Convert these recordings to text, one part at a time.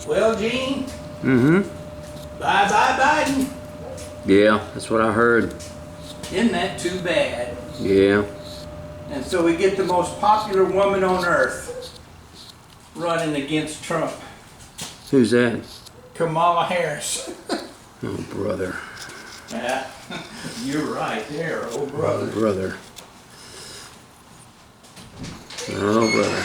Well, Gene, Mm-hmm. bye-bye Biden. Yeah, that's what I heard. Isn't that too bad? Yeah. And so we get the most popular woman on earth running against Trump, Who's that? Kamala Harris. Oh, brother. Yeah, you're right there, oh brother. Oh, brother. Oh, brother.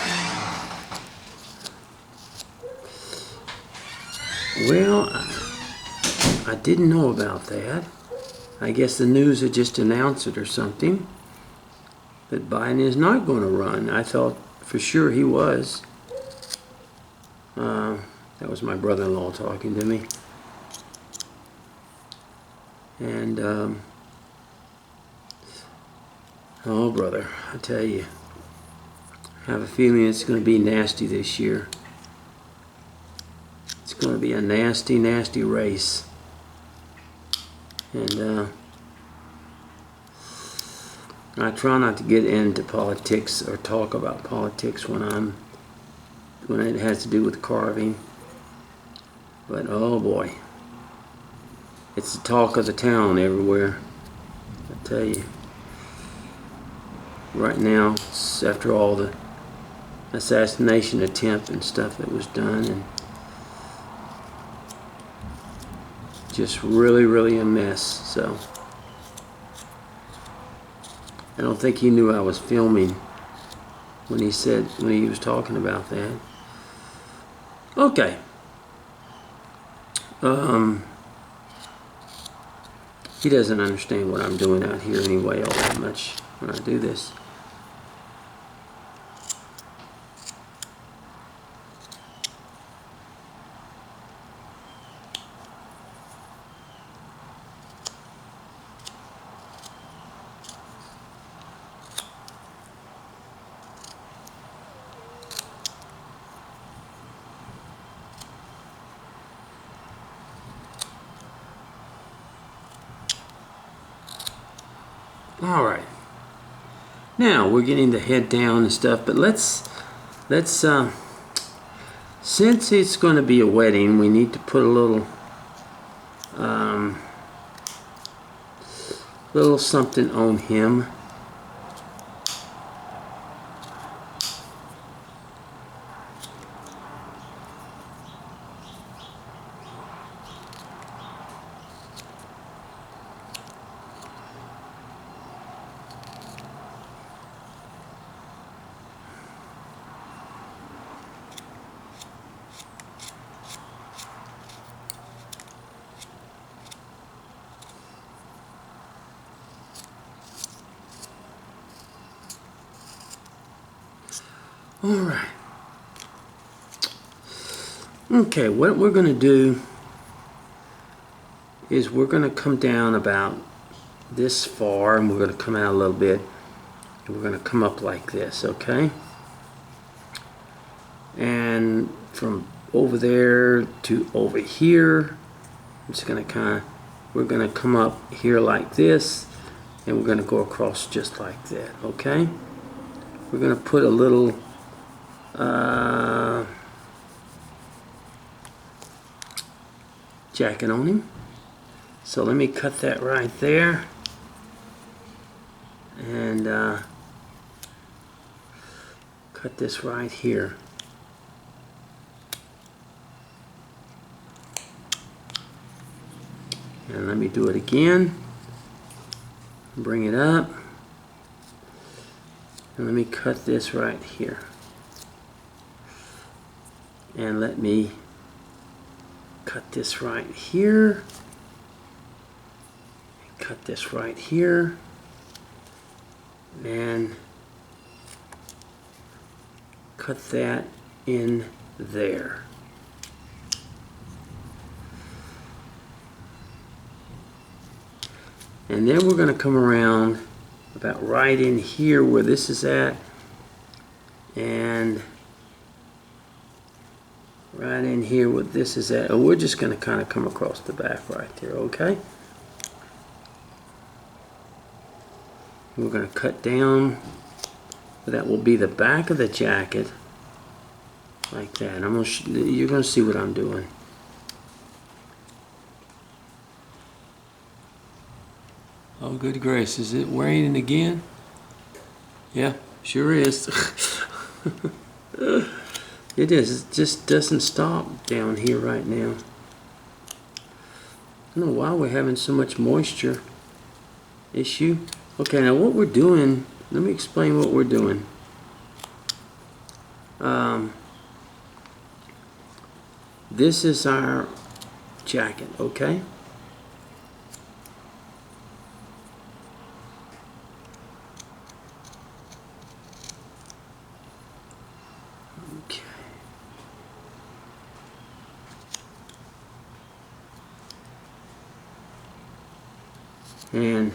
Well, I didn't know about that. I guess the news had just announced it or something, that Biden is not going to run. I thought for sure he was. That was my brother-in-law talking to me. And, oh, brother, I tell you, I have a feeling it's going to be nasty this year. It's going to be a nasty, nasty race. And I try not to get into politics or talk about politics when it has to do with carving. But oh boy, it's the talk of the town everywhere. I tell you. Right now, after all the assassination attempt and stuff that was done, and just really, really a mess. So I don't think he knew I was filming when he was talking about that. Okay. He doesn't understand what I'm doing out here anyway all that much when I do this. All right. Now we're getting the head down and stuff, but let's since it's going to be a wedding, we need to put a little something on him. All right. Okay, what we're going to do is we're going to come down about this far, and we're going to come out a little bit, and we're going to come up like this, okay? And from over there to over here, I'm just going to we're going to come up here like this, and we're going to go across just like that, okay? We're going to put a little jacket on him. So let me cut that right there, and cut this right here. And let me do it again. Bring it up. And let me cut this right here. And let me cut this right here. Cut this right here. And cut that in there. And then we're going to come around about right in here where this is at, and right in here where this is at, and we're just going to kind of come across the back right there, okay? We're going to cut down, that will be the back of the jacket, like that. You're gonna see what I'm doing. Oh, good grace, is it raining again? Yeah, sure is. It is. It just doesn't stop down here right now. I don't know why we're having so much moisture issue. Okay, now what we're doing, let me explain what we're doing. This is our jacket, okay? Okay. And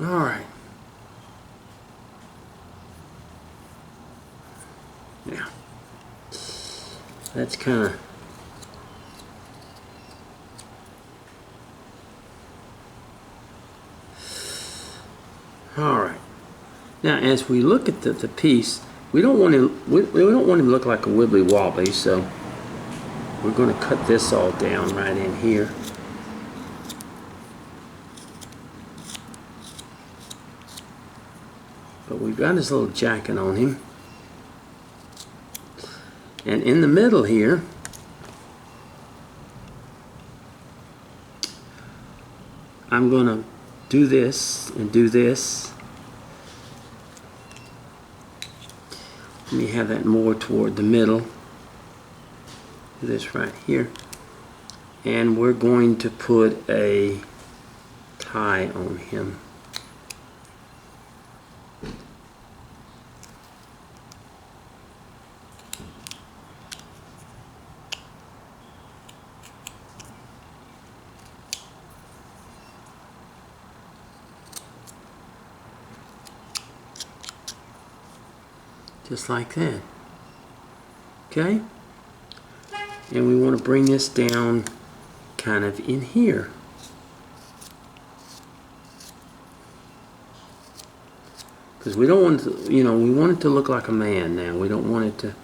all right. Yeah. That's kind of all right. Now, as we look at the piece, we don't want him to look like a wibbly wobbly, so we're going to cut this all down right in here. But we've got his little jacket on him. And in the middle here, I'm going to do this and do this. Let me have that more toward the middle. Do this right here. And we're going to put a tie on him. Just like that. Okay? And we want to bring this down kind of in here. Because we don't want it to, we want it to look like a man now. We don't want it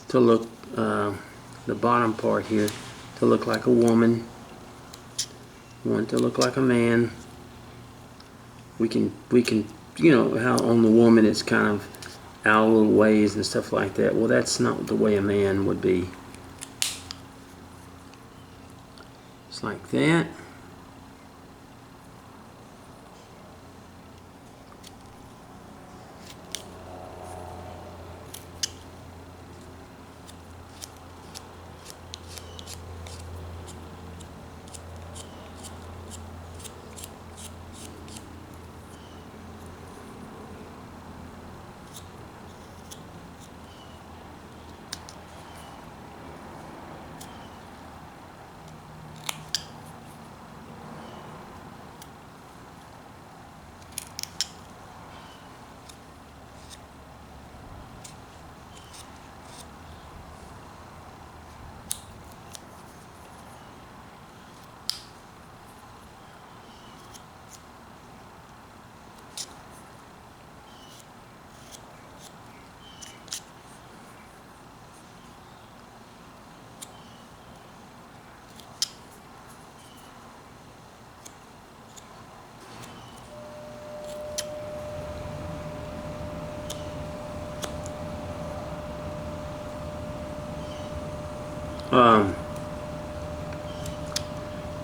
to look, the bottom part here, to look like a woman. We want it to look like a man. We can, how on the woman it's kind of out a little ways and stuff like that. Well, that's not the way a man would be. Just like that.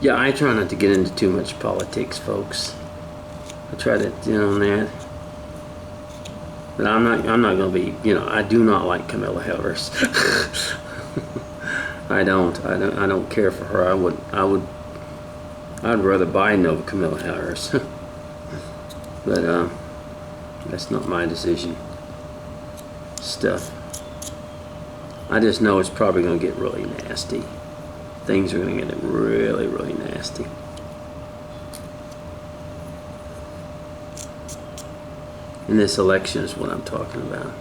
Yeah, I try not to get into too much politics, folks. I try to, on that. But I'm not going to be, I do not like Camilla Harris. I don't care for her. I'd rather Biden over Camilla Harris. But that's not my decision. Stuff. I just know it's probably going to get really nasty. Things are going to get really, really nasty. And this election is what I'm talking about.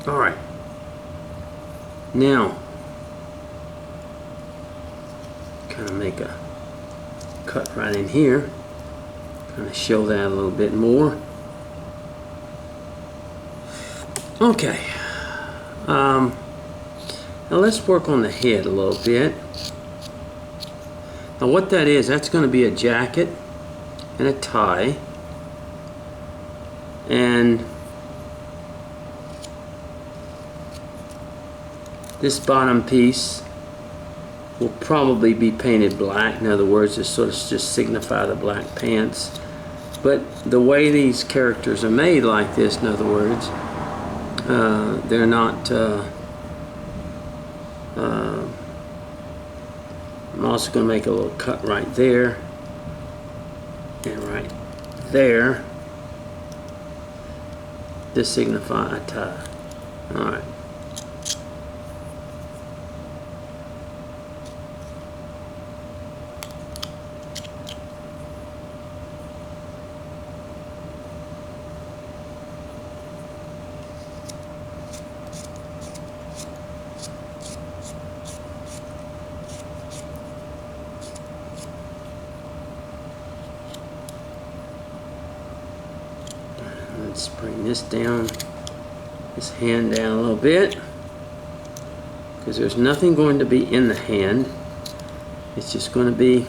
All right. Now, kind of make a cut right in here. Kind of show that a little bit more. Okay. Now let's work on the head a little bit. Now what that is, that's going to be a jacket and a tie. And this bottom piece will probably be painted black. In other words, to sort of just signify the black pants. But the way these characters are made like this, in other words, they're not. I'm also going to make a little cut right there and right there to signify a tie. All right. Let's bring this down, this hand down a little bit, because there's nothing going to be in the hand. It's just going to be,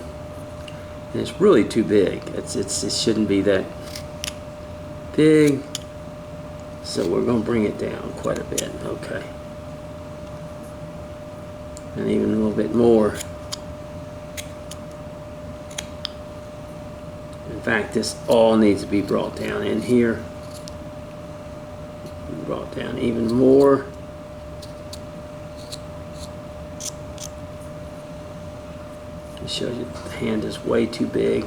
and it's really too big. It shouldn't be that big, so we're going to bring it down quite a bit. Okay, and even a little bit more. In fact, this all needs to be brought down in here. Brought down even more. It shows you the hand is way too big.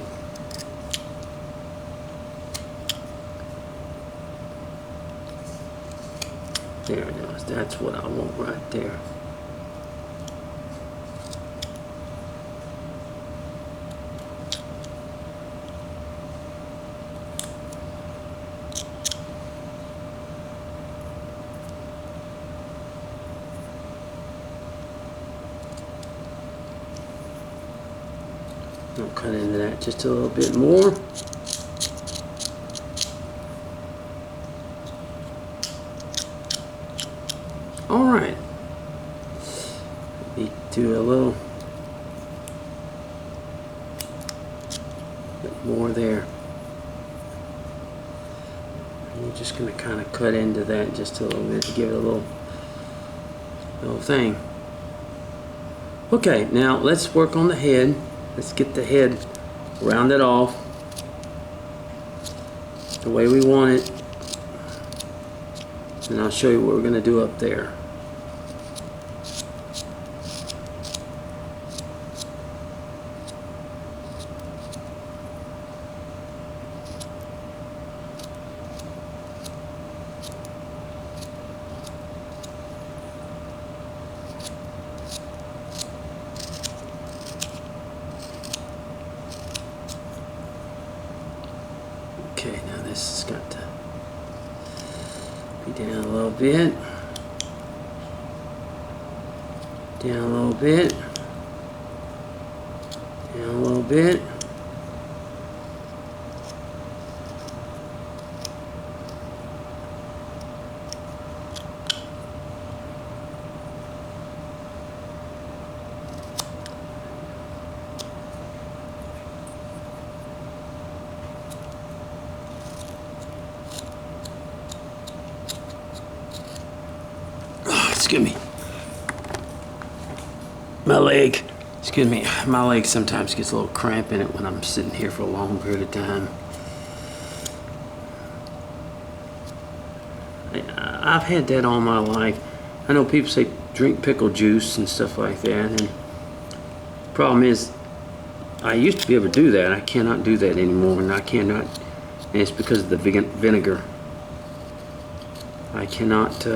There it is. That's what I want right there. I'll cut into that just a little bit more. All right. Need to do a little bit more there. And you're just going to kind of cut into that just a little bit to give it a little thing. Okay, now let's work on the head. Let's get the head rounded off the way we want it, and I'll show you what we're going to do up there. Okay, now this has got to be down a little bit. Down a little bit. Down a little bit. Excuse me. My leg. Excuse me. My leg sometimes gets a little cramp in it when I'm sitting here for a long period of time. I've had that all my life. I know people say drink pickle juice and stuff like that, and the problem is I used to be able to do that. I cannot do that anymore, and and it's because of the vinegar. I cannot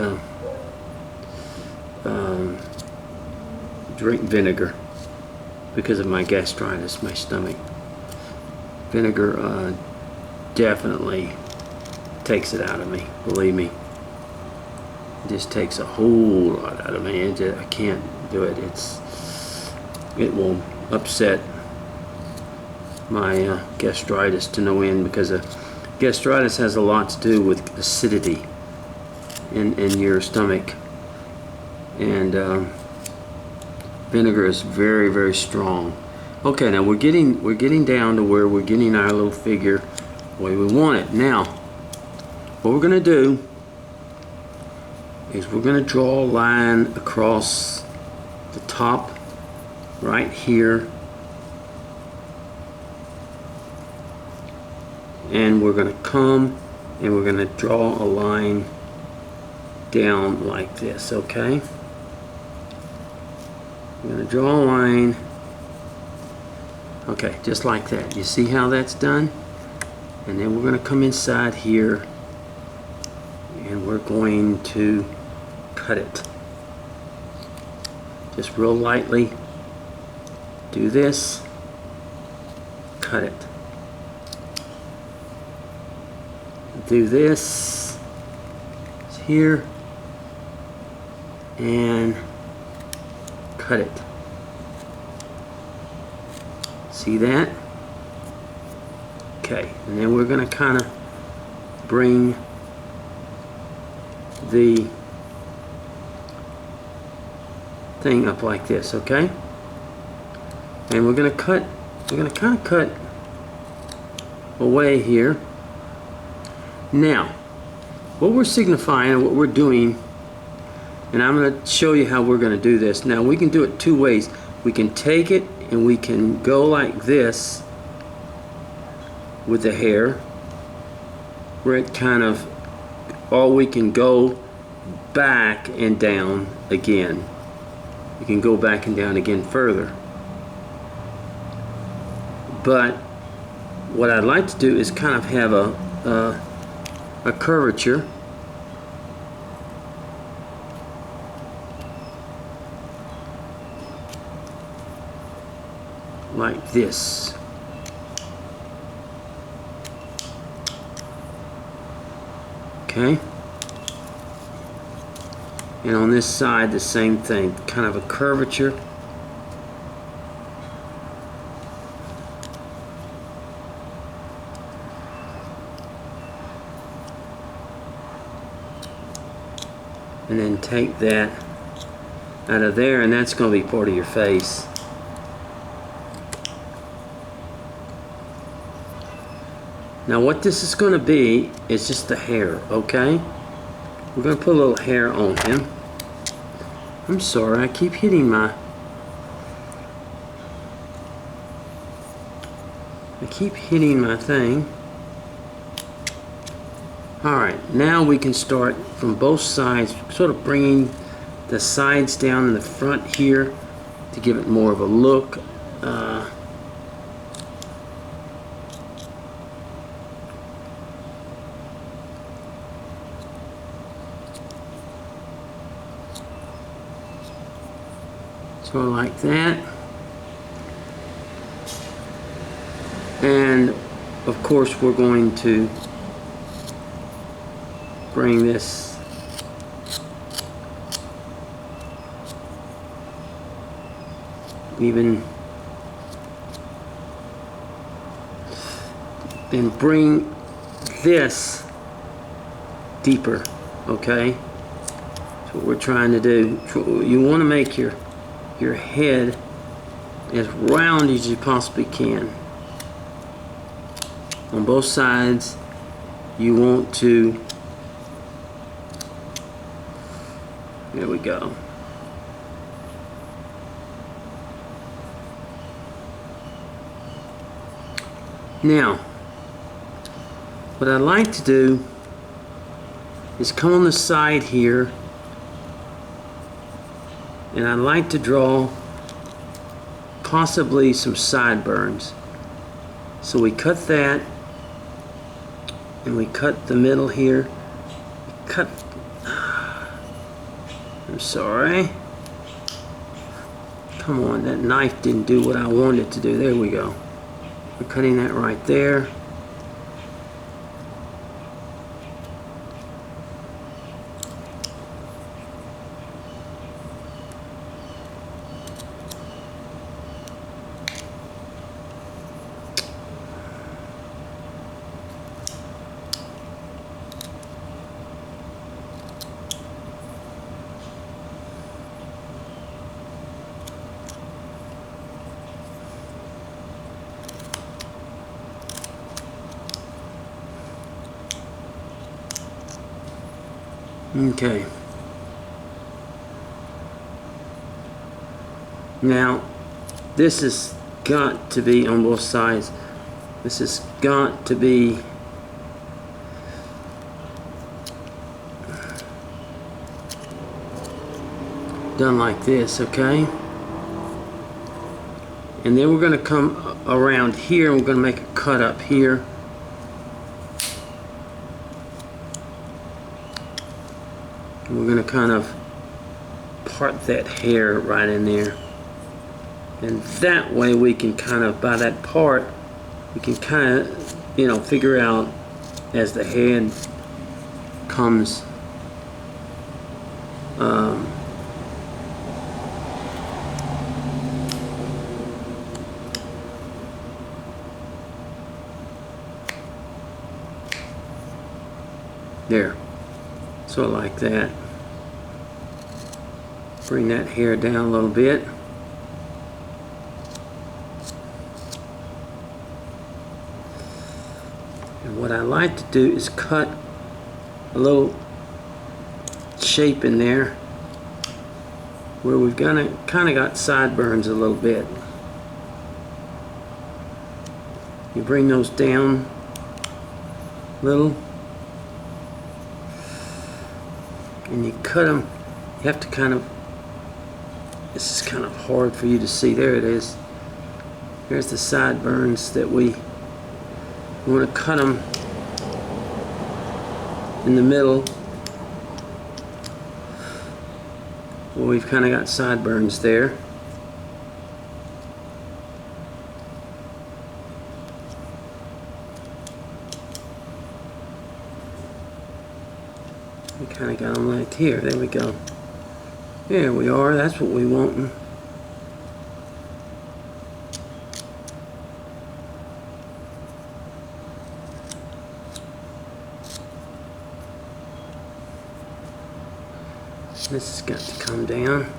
drink vinegar because of my gastritis, my stomach. Vinegar definitely takes it out of me, believe me. It just takes a whole lot out of me. I can't do it. It will upset my gastritis to no end, because gastritis has a lot to do with acidity in your stomach, and vinegar is very, very strong. Okay, now we're getting down to where we're getting our little figure the way we want it. Now, what we're going to do is we're going to draw a line across the top right here, and we're going to come and we're going to draw a line down like this. Okay, we're going to draw a line, okay, just like that. You see how that's done? And then we're going to come inside here and we're going to cut it just real lightly. Do this, cut it. Do this here and cut it. See that? Okay, and then we're going to kind of bring the thing up like this, okay? And we're going to kind of cut away here. Now, what we're signifying and what we're doing, and I'm going to show you how we're going to do this. Now, we can do it two ways. We can take it and we can go like this with the hair, where it kind of, or we can go back and down again. You can go back and down again further. But what I'd like to do is kind of have a curvature. Like this. Okay. And on this side the same thing, kind of a curvature. And then take that out of there, and that's going to be part of your face. Now what this is going to be is just the hair, okay? We're going to put a little hair on him. I'm sorry, I keep hitting my thing. Alright, now we can start from both sides, sort of bringing the sides down in the front here to give it more of a look. Sort of like that. And of course we're going to bring this even, and bring this deeper, okay? That's what we're trying to do. You want to make your head as round as you possibly can. On both sides, you want to, there we go. Now, what I like to do is come on the side here, and I like to draw possibly some sideburns. So we cut that, and we cut the middle here. Cut, I'm sorry. Come on, that knife didn't do what I wanted it to do. There we go. We're cutting that right there. Okay. Now, this has got to be on both sides. This has got to be done like this, okay? And then we're going to come around here and we're going to make a cut up here. And we're going to kind of part that hair right in there. And that way we can kind of, by that part, we can kind of, you know, figure out as the head comes there, so like that. Bring that hair down a little bit. And what I like to do is cut a little shape in there where we've kind of got sideburns a little bit. You bring those down a little. And you cut them, you have to kind of, this is kind of hard for you to see. There it is. There's the sideburns that we want to cut them in the middle. Well, we've kind of got sideburns there. We kind of got them right here. There we go. There we are. That's what we want. This has got to come down.